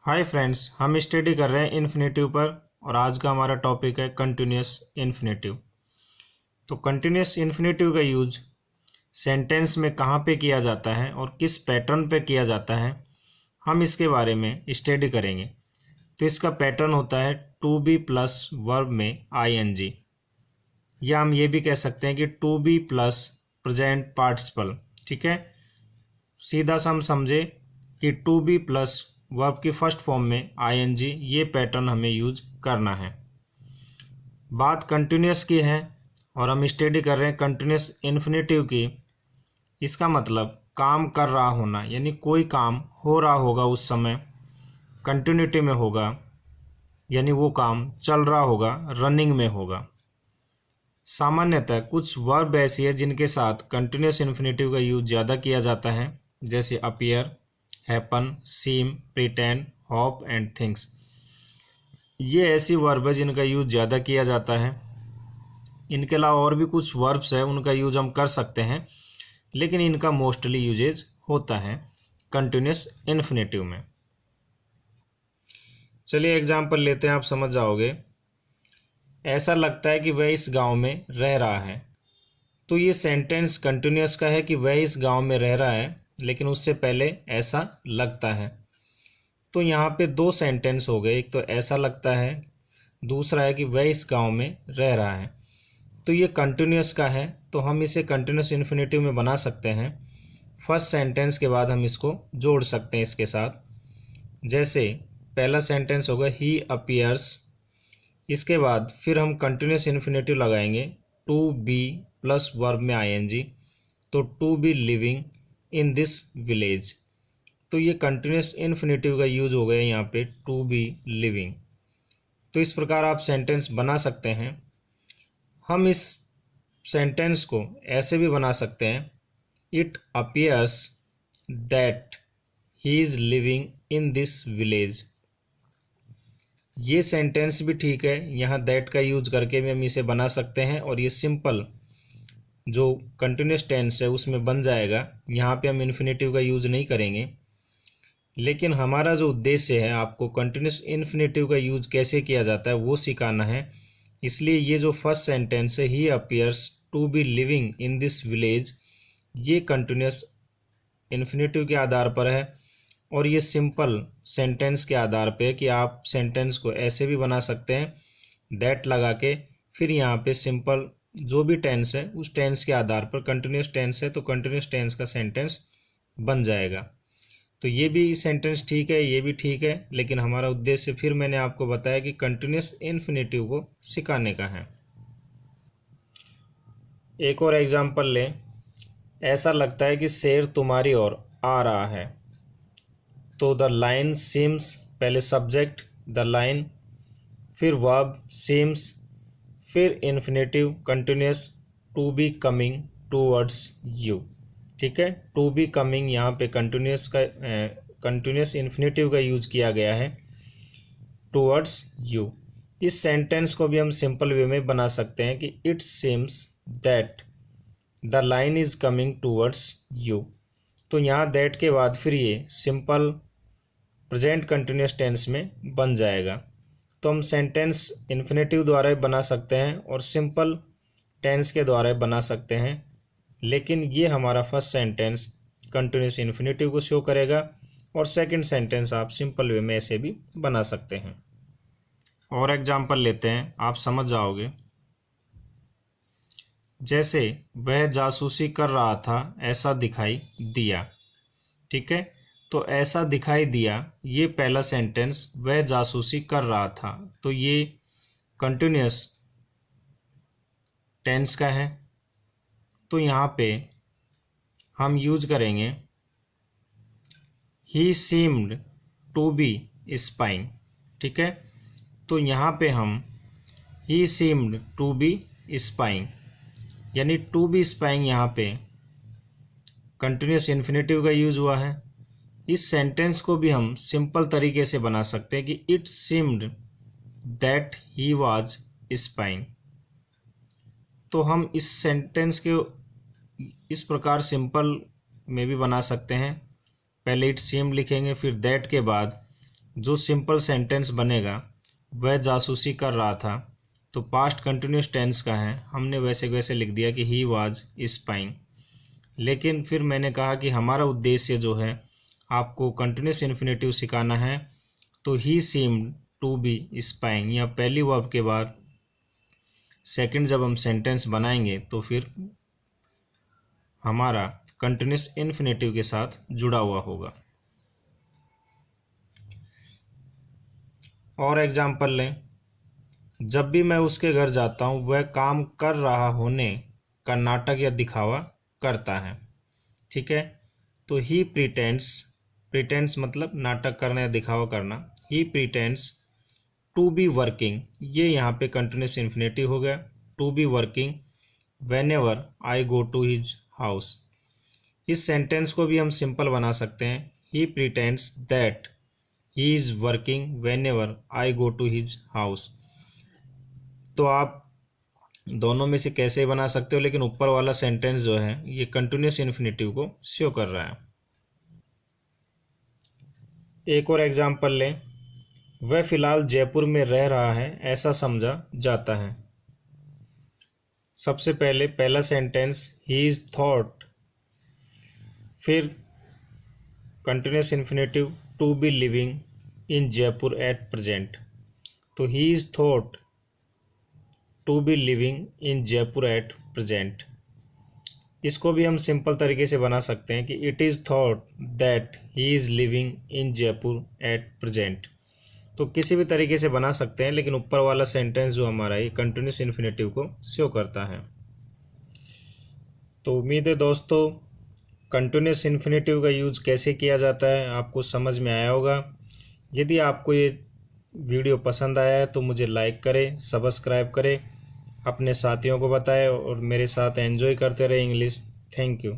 Hi friends, हम study कर रहे हैं इन्फिनेटिव पर और आज का हमारा टॉपिक है कंटिन्यूस इन्फिनेटिव। तो कंटिन्यूस इन्फिनेटिव का यूज सेंटेंस में कहाँ पे किया जाता है और किस पैटर्न पे किया जाता है, हम इसके बारे में स्टडी करेंगे। तो इसका पैटर्न होता है टू बी प्लस वर्ब में आईएनजी, या हम ये भी कह सकते हैं कि to be plus present participle. ठीक है, सीधा सा हम समझे कि टू बी प्लस वर्ब की फर्स्ट फॉर्म में आईएनजी, ये पैटर्न हमें यूज करना है। बात कंटिन्यूस की है और हम स्टडी कर रहे हैं कंटिन्यूस इन्फिनेटिव की। इसका मतलब काम कर रहा होना, यानी कोई काम हो रहा होगा उस समय, कंटिन्यूटी में होगा, यानी वो काम चल रहा होगा, रनिंग में होगा। सामान्यतः कुछ वर्ब ऐसी है जिनके साथ कंटिन्यूस इन्फिनेटिव का यूज ज़्यादा किया जाता है, जैसे appear, happen, seem, pretend, hope and things. ये ऐसी वर्ब है जिनका यूज ज़्यादा किया जाता है। इनके अलावा और भी कुछ वर्ब्स है, उनका यूज हम कर सकते हैं, लेकिन इनका मोस्टली यूजेज होता है कंटिन्यूस इन्फिनेटिव में। चलिए एग्जाम्पल लेते हैं, आप समझ जाओगे। ऐसा लगता है कि वह इस गांव में रह रहा है। तो ये सेंटेंस कंटिन्यूस का है कि वह इस गांव में रह रहा है, लेकिन उससे पहले ऐसा लगता है। तो यहाँ पे दो सेंटेंस हो गए, एक तो ऐसा लगता है, दूसरा है कि वह इस गांव में रह रहा है। तो ये कंटिन्यूस का है, तो हम इसे कंटिन्यूस इन्फिनेटिव में बना सकते हैं। फर्स्ट सेंटेंस के बाद हम इसको जोड़ सकते हैं इसके साथ। जैसे पहला सेंटेंस होगा ही अपीयर्स, इसके बाद फिर हम कंटिन्यूस इन्फिनेटिव लगाएंगे टू बी प्लस वर्ब में आईएनजी, तो to be living in this village. तो ये कंटिन्यूस इन्फिनेटिव का यूज हो गया यहाँ पे, टू बी लिविंग। तो इस प्रकार आप सेंटेंस बना सकते हैं। हम इस सेंटेंस को ऐसे भी बना सकते हैं, it appears that he is living in this village. ये सेंटेंस भी ठीक है, यहाँ दैट का यूज करके भी हम इसे बना सकते हैं और ये सिंपल जो कंटिन्यूस टेंस है उसमें बन जाएगा। यहाँ पे हम इन्फिनेटिव का यूज नहीं करेंगे, लेकिन हमारा जो उद्देश्य है आपको कंटिन्यूस इन्फिनेटिव का यूज कैसे किया जाता है वो सिखाना है। इसलिए ये जो फर्स्ट सेंटेंस है, he appears to be living in this village, ये कंटिन्यूस इन्फिनेटिव के आधार पर है और ये सिंपल सेंटेंस के आधार पे है कि आप सेंटेंस को ऐसे भी बना सकते हैं, दैट लगा के, फिर यहाँ पे सिंपल जो भी टेंस है उस टेंस के आधार पर, कंटिन्यूस टेंस है तो कंटिन्यूस टेंस का सेंटेंस बन जाएगा। तो ये भी सेंटेंस ठीक है, ये भी ठीक है, लेकिन हमारा उद्देश्य फिर मैंने आपको बताया कि कंटिन्यूस इन्फिनेटिव को सिखाने का है। एक और एग्जांपल लें। ऐसा लगता है कि शेर तुम्हारी ओर आ रहा है। तो द लाइन सीम्स, पहले सब्जेक्ट द लाइन, फिर वर्ब सीम्स, फिर infinitive continuous to be coming towards you. ठीक है, टू बी कमिंग यहाँ पे कंटिन्यूस इन्फिनेटिव का यूज किया गया है, टूवर्ड्स यू। इस सेंटेंस को भी हम सिंपल वे में बना सकते हैं कि it seems that the line is coming towards you. तो यहाँ दैट के बाद फिर ये सिंपल प्रेजेंट कंटिन्यूस टेंस में बन जाएगा। तो हम सेंटेंस इन्फिनेटिव द्वारा भी बना सकते हैं और सिंपल टेंस के द्वारा भी बना सकते हैं, लेकिन ये हमारा फर्स्ट सेंटेंस कंटिन्यूस इन्फिनेटिव को शो करेगा और सेकंड सेंटेंस आप सिंपल वे में ऐसे भी बना सकते हैं। और एग्जांपल लेते हैं, आप समझ जाओगे। जैसे वह जासूसी कर रहा था, ऐसा दिखाई दिया। ठीक है, तो ऐसा दिखाई दिया, ये पहला सेंटेंस वह जासूसी कर रहा था, तो ये कंटिन्यूस टेंस का है। तो यहाँ पे हम यूज करेंगे ही सीम्ड टू बी स्पाइंग। ठीक है, तो यहाँ पे हम ही सीम्ड टू बी स्पाइंग, यानी टू बी स्पाइंग यहाँ पे कंटिन्यूस इन्फिनेटिव का यूज हुआ है। इस सेंटेंस को भी हम सिंपल तरीके से बना सकते हैं कि it seemed that he was spying. तो हम इस सेंटेंस के इस प्रकार सिंपल में भी बना सकते हैं। पहले इट सीम्ड लिखेंगे, फिर दैट के बाद जो सिंपल सेंटेंस बनेगा वह जासूसी कर रहा था, तो पास्ट कंटिन्यूस टेंस का है, हमने वैसे वैसे लिख दिया कि ही वाज स्पाइंग। लेकिन फिर मैंने कहा कि हमारा उद्देश्य जो है आपको कंटिन्यूस इन्फिनेटिव सिखाना है, तो ही सीम्ड टू बी स्पाइंग या पहली वर्ब के बाद सेकंड जब हम सेंटेंस बनाएंगे तो फिर हमारा कंटिन्यूस इन्फिनेटिव के साथ जुड़ा हुआ होगा। और एग्जाम्पल लें, जब भी मैं उसके घर जाता हूँ वह काम कर रहा होने का नाटक या दिखावा करता है। ठीक है, तो ही प्रिटेंड्स मतलब नाटक करना या दिखावा करना। He pretends to be working, ये यहाँ पे कंटिन्यूस इन्फिनेटिव हो गया, to be working whenever I go to his house. इस सेंटेंस को भी हम सिंपल बना सकते हैं, he pretends that he is working whenever I go to his house. तो आप दोनों में से कैसे बना सकते हो, लेकिन ऊपर वाला सेंटेंस जो है ये कंटिन्यूस इन्फिनेटिव को शो कर रहा है। एक और एग्जाम्पल लें, वह फिलहाल जयपुर में रह रहा है ऐसा समझा जाता है। सबसे पहले पहला सेंटेंस ही इज थॉट, फिर continuous infinitive to be living in Jaipur at present, तो he is thought to be living in Jaipur at present. इसको भी हम सिंपल तरीके से बना सकते हैं कि it is thought that he is living in Jaipur at present. तो किसी भी तरीके से बना सकते हैं, लेकिन ऊपर वाला सेंटेंस जो हमारा ये कंटिन्यूस इन्फिनेटिव को शो करता है। तो उम्मीद है दोस्तों कंटिन्यूस इन्फिनेटिव का यूज़ कैसे किया जाता है आपको समझ में आया होगा। यदि आपको ये वीडियो पसंद आया है तो मुझे लाइक करें, सब्सक्राइब करें, अपने साथियों को बताएं और मेरे साथ एंजॉय करते रहें इंग्लिश। Thank you.